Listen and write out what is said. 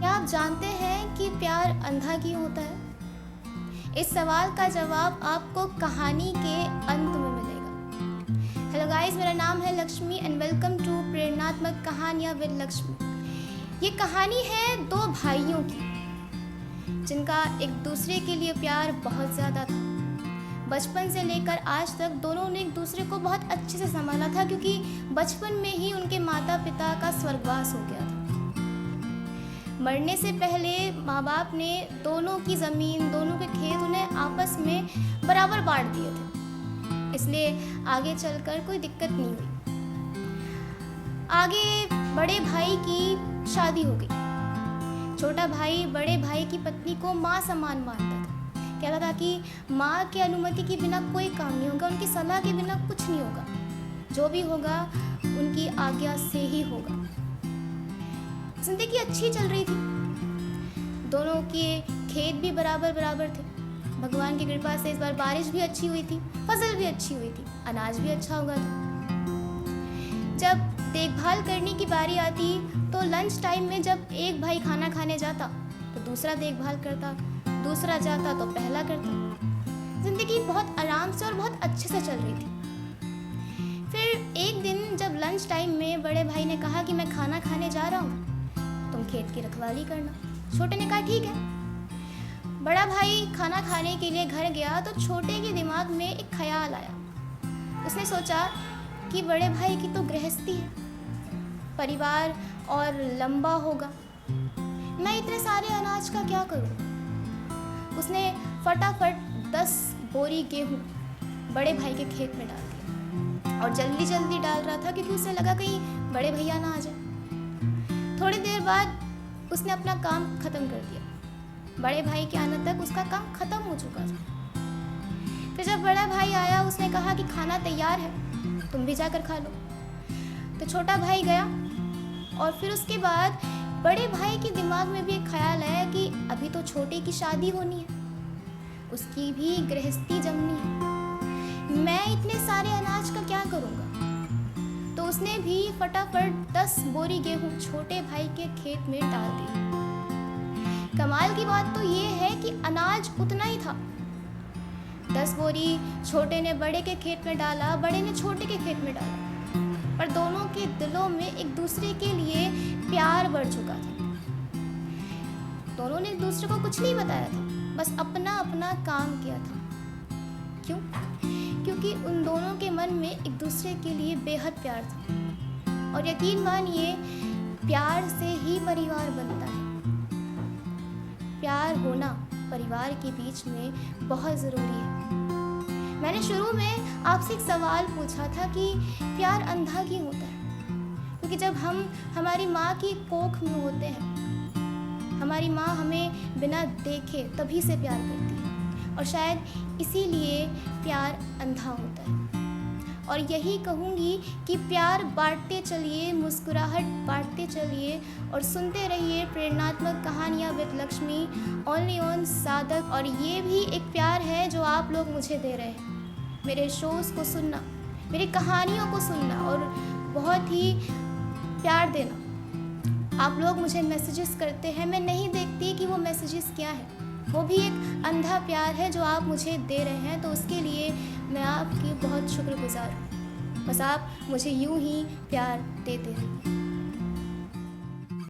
क्या आप जानते हैं कि प्यार अंधा क्यों होता है? इस सवाल का जवाब आपको कहानी के अंत में मिलेगा। हेलो गाइस, मेरा नाम है लक्ष्मी एंड वेलकम टू प्रेरणात्मक कहानियाँ विद लक्ष्मी। ये कहानी है दो भाइयों की जिनका एक दूसरे के लिए प्यार बहुत ज़्यादा था। बचपन से लेकर आज तक दोनों ने एक दूसरे को बहुत अच्छे से संभाला था, क्योंकि बचपन में ही उनके माता पिता का स्वर्गवास हो गया था। मरने से पहले माँ बाप ने दोनों की ज़मीन, दोनों के खेत उन्हें आपस में बराबर बांट दिए थे, इसलिए आगे चलकर कोई दिक्कत नहीं हुई। आगे बड़े भाई की शादी हो गई। छोटा भाई बड़े भाई की पत्नी को माँ समान मानता था। कहता था कि माँ के अनुमति के बिना कोई काम नहीं होगा, उनकी सलाह के बिना कुछ नहीं होगा, जो भी होगा उनकी आज्ञा से ही होगा। जिंदगी अच्छी चल रही थी, दोनों के खेत भी बराबर बराबर थे। भगवान की कृपा से इस बार बारिश भी अच्छी हुई थी, फसल भी अच्छी हुई थी, अनाज भी अच्छा उगा था। जब देखभाल करने की बारी आती तो लंच टाइम में जब एक भाई खाना खाने जाता तो दूसरा देखभाल करता, दूसरा जाता तो पहला करता। जिंदगी बहुत आराम से और बहुत अच्छे से चल रही थी। फिर एक दिन जब लंच टाइम में बड़े भाई ने कहा कि मैं खाना खाने जा रहा हूँ, तुम खेत की रखवाली करना। छोटे ने कहा ठीक है। बड़ा भाई खाना खाने के लिए घर गया तो छोटे के दिमाग में एक ख्याल आया। उसने सोचा कि बड़े भाई की तो गृहस्थी है, परिवार और लंबा होगा, मैं इतने सारे अनाज का क्या करूँ। उसने फटाफट 10 बोरी गेहूँ बड़े भाई के खेत में डाल दिया और जल्दी जल्दी डाल रहा था, क्योंकि उसे लगा कहीं बड़े भैया ना आ जाए। थोड़ी देर बाद उसने अपना काम ख़त्म कर दिया। बड़े भाई के आने तक उसका काम ख़त्म हो चुका था। फिर जब बड़ा भाई आया उसने कहा कि खाना तैयार है, तुम भी जाकर खा लो। तो छोटा भाई गया और फिर उसके बाद बड़े भाई के दिमाग में भी एक ख्याल आया कि अभी तो छोटे की शादी होनी है, उसकी भी गृहस्थी जमनी है, मैं इतने सारे अनाज का क्या करूँगा। तो उसने भी फटाफट 10 बोरी गेहूँ छोटे भाई के खेत में डाल दी। कमाल की बात तो ये है कि अनाज उतना ही था। 10 बोरी छोटे ने बड़े के खेत में डाला, बड़े ने छोटे के खेत में डाला, पर दोनों के दिलों में एक दूसरे के लिए प्यार बढ़ चुका था। दोनों ने एक दूसरे को कुछ नहीं बताया था, बस अपना अपना काम किया था। क्यों? क्योंकि उन दोनों के मन में एक दूसरे के लिए बेहद प्यार था। और यकीन मानिए, प्यार से ही परिवार बनता है। प्यार होना परिवार के बीच में बहुत ज़रूरी है। मैंने शुरू में आपसे एक सवाल पूछा था कि प्यार अंधा क्यों होता है? क्योंकि जब हम हमारी माँ की कोख में होते हैं, हमारी माँ हमें बिना देखे तभी से प्यार करती है, और शायद इसीलिए प्यार अंधा होता है। और यही कहूँगी कि प्यार बांटते चलिए, मुस्कुराहट बांटते चलिए और सुनते रहिए प्रेरणात्मक कहानियाँ विद लक्ष्मी, ओनली ऑन साधक। और ये भी एक प्यार है जो आप लोग मुझे दे रहे हैं, मेरे शोज़ को सुनना, मेरी कहानियों को सुनना और बहुत ही प्यार देना। आप लोग मुझे मैसेजेस करते हैं, मैं नहीं देखती कि वो मैसेजेस क्या हैं, वो भी एक अंधा प्यार है जो आप मुझे दे रहे हैं। तो उसके लिए मैं आपकी बहुत शुक्रगुजार हूँ। बस आप मुझे यूं ही प्यार देते रहिए।